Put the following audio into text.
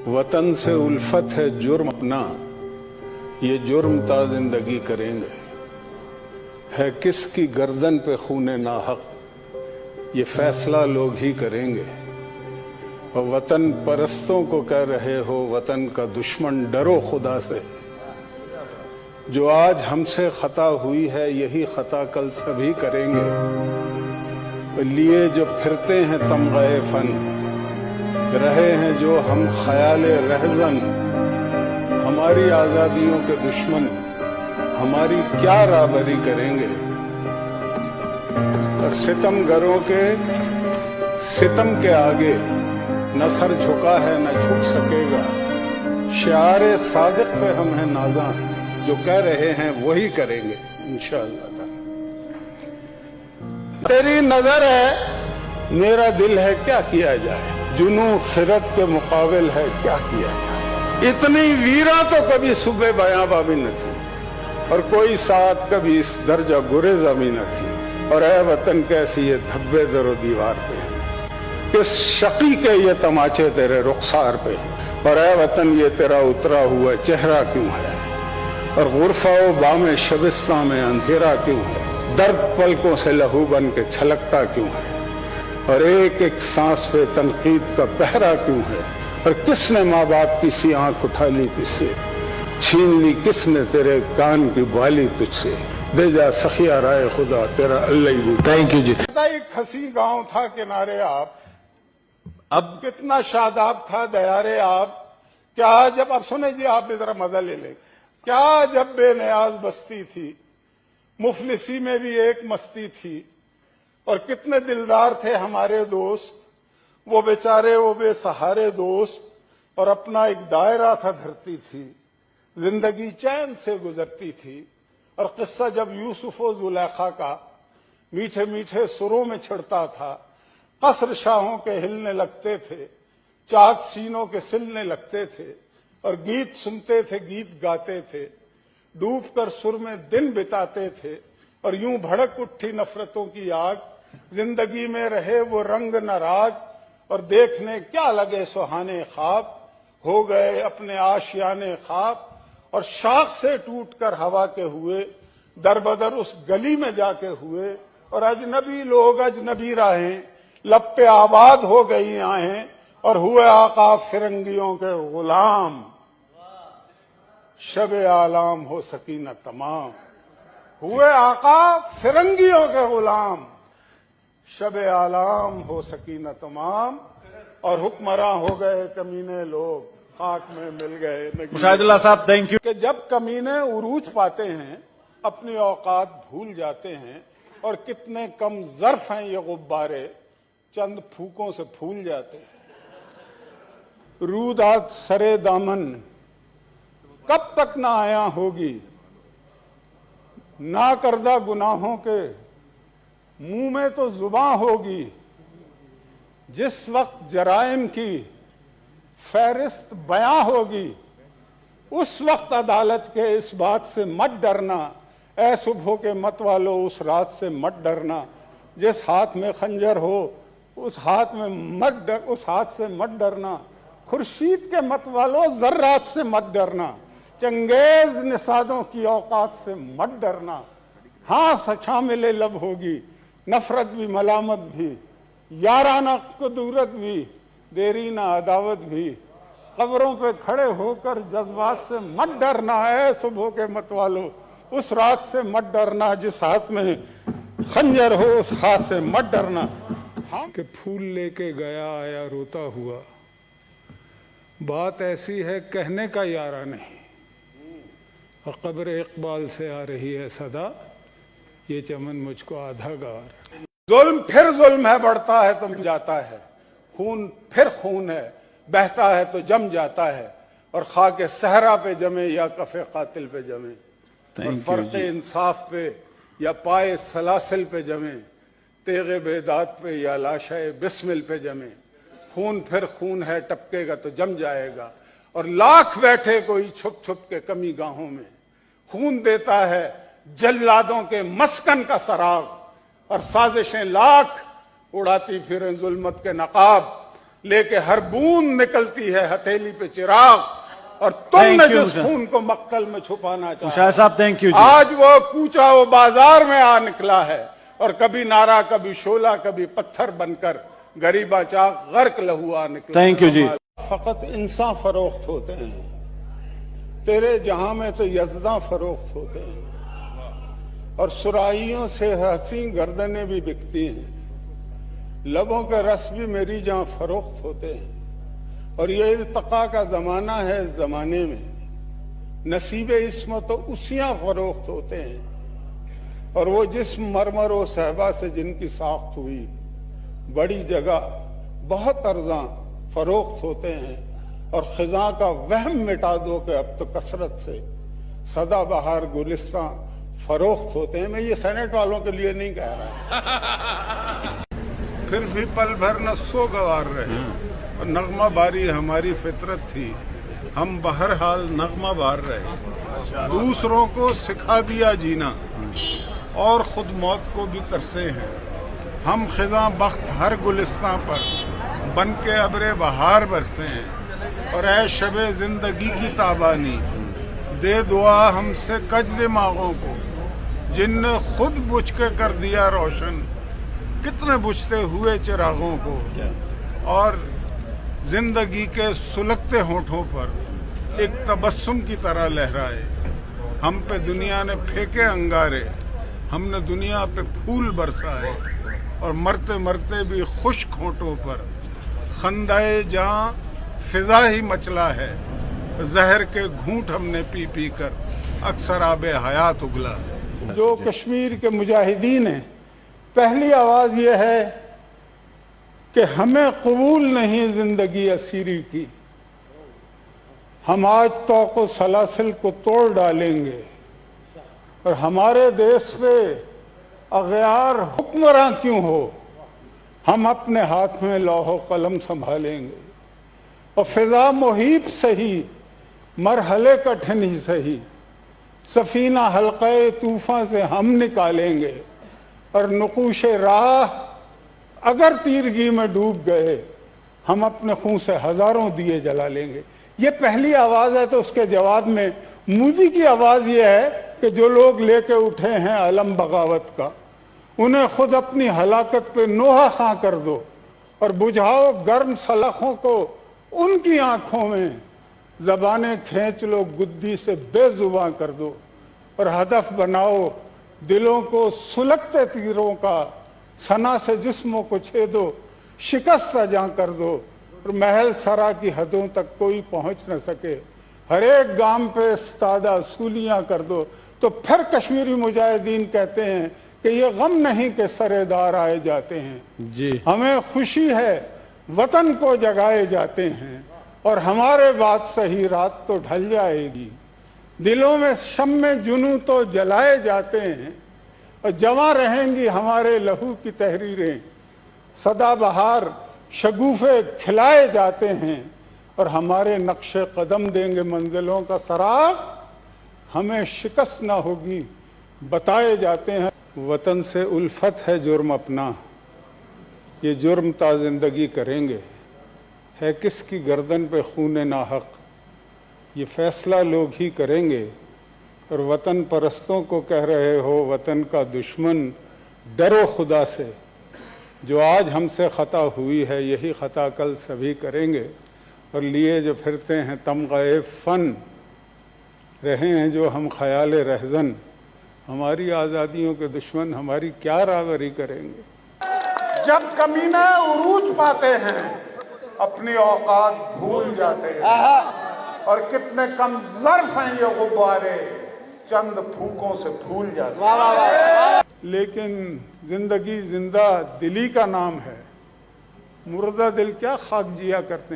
वतन से उल्फत है जुर्म अपना, ये जुर्म ता जिंदगी करेंगे। है किसकी गर्दन पे खूने नाहक, ये फैसला लोग ही करेंगे। और वतन परस्तों को कह रहे हो वतन का दुश्मन, डरो खुदा से। जो आज हमसे खता हुई है यही खता कल सभी करेंगे। लिए जो फिरते हैं तमग़े फन, रहे हैं जो हम ख्याले रहज़न। हमारी आज़ादियों के दुश्मन हमारी क्या राबरी करेंगे। और सितमगरों के सितम के आगे न सर झुका है न झुक सकेगा। शिआरे सादिक पे हम हैं नाज़ा, जो कह रहे हैं वही करेंगे इंशाअल्लाह ताला। तेरी नजर है मेरा दिल है, क्या किया जाए। जुनू खिरत के मुकाबिल है, क्या किया जाए। इतनी वीरा तो कभी सुबह बयाबा भी न थी, और कोई साथ कभी इस दर्जा गुरेजा भी न थी। और ऐ वतन कैसी ये धब्बे दरो दीवार पे है, किस शकी के ये तमाचे तेरे रुखसार पे है। और ऐ वतन ये तेरा उतरा हुआ चेहरा क्यों है, और गुरफा व बामे शबिस्तां में अंधेरा क्यों है। दर्द पलकों से लहू बन के छलकता क्यों है, और एक एक सांस पे तनकीद का पहरा क्यों है। और किसने माँ बाप की सी आंख उठा ली तुझसे, छीन ली किसने तेरे कान की बाली तुझसे। दे जा सखिया राय खुदा तेरा अल्लाह। थैंक यू जी। एक हसी गांव था किनारे आप, अब कितना शादाब था दयारे आप। क्या जब, अब सुने जी आप भी जरा मजा ले ले। क्या जब बेनियाज बस्ती थी, मुफलिसी में भी एक मस्ती थी। और कितने दिलदार थे हमारे दोस्त, वो बेचारे वो बेसहारे दोस्त। और अपना एक दायरा था धरती थी, जिंदगी चैन से गुजरती थी। और किस्सा जब यूसुफ और जुलेखा का मीठे मीठे सुरों में छिड़ता था। कसर शाहों के हिलने लगते थे, चाक सीनों के सिलने लगते थे। और गीत सुनते थे, गीत गाते थे, डूब कर सुर में दिन बिताते थे। और यूं भड़क उठी नफरतों की आग, जिंदगी में रहे वो रंग न राग। और देखने क्या लगे सुहाने ख्वाब, हो गए अपने आशियाने ख्वाब। और शाख से टूटकर हवा के हुए, दरबदर उस गली में जाके हुए। और अजनबी लोग अजनबी राहें, लब पे आबाद हो गई आहें। और हुए आका फिरंगियों के गुलाम, शब आलाम हो सकी न तमाम। हुए आका फिरंगियों के गुलाम, शब आलाम हो सकी न तमाम। और हुक्मरां हो गए कमीने लोग, खाक में मिल गए। मुशाहिदुल्लाह साहब थैंक यू। कि जब कमीने उरूज पाते हैं, अपनी औकात भूल जाते हैं। और कितने कम ज़र्फ हैं ये गुब्बारे, चंद फूकों से फूल जाते हैं। रूदात सरे दामन कब तक ना आया होगी, ना करदा गुनाहों के मुंह में तो जुबां होगी। जिस वक्त जराइम की फहरिस्त बयां होगी, उस वक्त अदालत के इस बात से मत डरना। ऐ सुबह के मत वालो उस रात से मत डरना। जिस हाथ में खंजर हो उस हाथ से मत डरना। खुर्शीद के मत वालो जर्रात से मत डरना। चंगेज निसादों की औकात से मत डरना। हाँ सचा मिले लब होगी, नफरत भी मलामत भी, याराना कुदूरत भी, देरी ना अदावत भी। कब्रों पे खड़े होकर जज्बात से मत डरना। है सुबह के मत वालो उस रात से मत डरना। जिस हाथ में खंजर हो उस हाथ से मत डरना। हाँ कि फूल लेके गया आया रोता हुआ, बात ऐसी है कहने का यारा नहीं। और कब्र इकबाल से आ रही है सदा, ये चमन मुझको आधा गार। जुल्म फिर जुल्म है, बढ़ता है तो जाता है। खून फिर खून है, बहता है तो जम जाता है। और खाके सहरा पे जमे या कफे कातिल पे जमे, और फर्के इंसाफ पे या पाए सलासिल पे जमे, तेगे बेदात पे या लाशाए बिस्मिल पे जमे। खून फिर खून है, टपकेगा तो जम जाएगा। और लाख बैठे कोई छुप छुप के कमी गाहों में, खून देता है जल्लादों के मस्कन का सराग। और साजिशें लाख उड़ाती फिरें जुल्मत के नकाब, लेके हर बूंद निकलती है हथेली पे चिराग, और तुमने जिस खून को मक्तल में छुपाना चाहा, मुशाहिद साहब थैंक यू जी। आज वो कूचा वो बाजार में आ निकला है, और कभी नारा कभी शोला कभी पत्थर बनकर गरीबा चाक गर्क लहू आ निकला। थैंक यू जी। फकत इंसान फरोख्त होते हैं, तेरे जहां में तो यज़दा फरोख्त होते हैं, और सुराहियों से हंसी गर्दनें भी बिकती हैं, लबों के रस भी मेरी जहां फरोख्त होते हैं। और ये इर्तका का जमाना है, इस जमाने में नसीब इस्म तो उसियां फरोख्त होते हैं, और वो जिस मरमर व सहबा से जिनकी साख्त हुई बड़ी जगह बहुत अर्जा फरोख्त होते हैं। और खिजा का वहम मिटा दो कि अब तो कसरत से सदा बहार गुलिस्तां फरोख्त होते हैं। मैं ये सेनेट वालों के लिए नहीं कह रहा। फिर भी पल भर न सो गवार रहे, और नगमा बारी हमारी फितरत थी, हम बहरहाल नगमा बार रहे। दूसरों को सिखा दिया जीना, और खुद मौत को भी तरसे हैं। हम खिजा बख्त हर गुलिस्तां पर बन के अबरे बहार बरसे हैं, और ऐ शबे जिंदगी की ताबानी दे दुआ हमसे कज दिमागों को, जिनने खुद बुझ के कर दिया रोशन कितने बुझते हुए चिरागों को। और जिंदगी के सुलगते होठों पर एक तबस्सुम की तरह लहराए, हम पे दुनिया ने फेंके अंगारे, हमने दुनिया पे फूल बरसाए, और मरते मरते भी खुश्क होठों पर खंदाए जहां फिजा ही मचला है, जहर के घूंट हमने पी पी कर अक्सर आबे हयात उगला है। जो कश्मीर के मुजाहिदीन हैं, पहली आवाज यह है कि हमें कबूल नहीं जिंदगी असीरी की, हम आज तौक़ो सलासिल को तोड़ डालेंगे, और हमारे देश पे अग़यार हुक्मरां क्यों हो, हम अपने हाथ में लौहो कलम संभालेंगे। और फिजा मुहीब सही मरहले कठिन ही सही, सफीना हल्क़े तूफ़ान से हम निकालेंगे, और नुकूश राह अगर तीरगी में डूब गए, हम अपने खून से हजारों दिए जला लेंगे। ये पहली आवाज़ है। तो उसके जवाब में मुझी की आवाज़ ये है कि जो लोग लेके उठे हैं अलम बगावत का, उन्हें खुद अपनी हलाकत पे नोहा खां कर दो, और बुझाओ गर्म सलाखों को उनकी आंखों में, ज़बानें खींच लो गुद्दी से बेजुबां कर दो, और हदफ बनाओ दिलों को सुलगते तीरों का, सना से जिस्मों को छेदो शिकस्त जां कर दो, और महल सरा की हदों तक कोई पहुंच न सके, हर एक गांव पे इस्तादा सूलियां कर दो। तो फिर कश्मीरी मुजाहिदीन कहते हैं कि ये गम नहीं कि सरेदार आए जाते हैं जी, हमें खुशी है वतन को जगाए जाते हैं, और हमारे बात सही रात तो ढल जाएगी, दिलों में शम्मे जुनू तो जलाए जाते हैं, और जमा रहेंगी हमारे लहू की तहरीरें, सदा बहार शगुफे खिलाए जाते हैं, और हमारे नक्शे कदम देंगे मंजिलों का सराग, हमें शिकस्त ना होगी बताए जाते हैं। वतन से उल्फत है जुर्म अपना, ये जुर्म ता जिंदगी करेंगे, है किसकी गर्दन पे खून नाहक, ये फैसला लोग ही करेंगे। और वतन परस्तों को कह रहे हो वतन का दुश्मन, डरो खुदा से, जो आज हमसे ख़ता हुई है यही ख़ता कल सभी करेंगे। और लिए जो फिरते हैं तमग़े फ़न, रहे हैं जो हम ख़याल रहज़न, हमारी आज़ादियों के दुश्मन हमारी क्या रावरी करेंगे। जब कमीने उरूज पाते हैं अपनी औकात भूल जाते हैं, और कितने कम ज़र्फ़ हैं ये गुब्बारे, चंद फूकों से फूल जाते हैं। लेकिन जिंदगी जिंदा दिली का नाम है, मुर्दा दिल क्या खाक जिया करते हैं।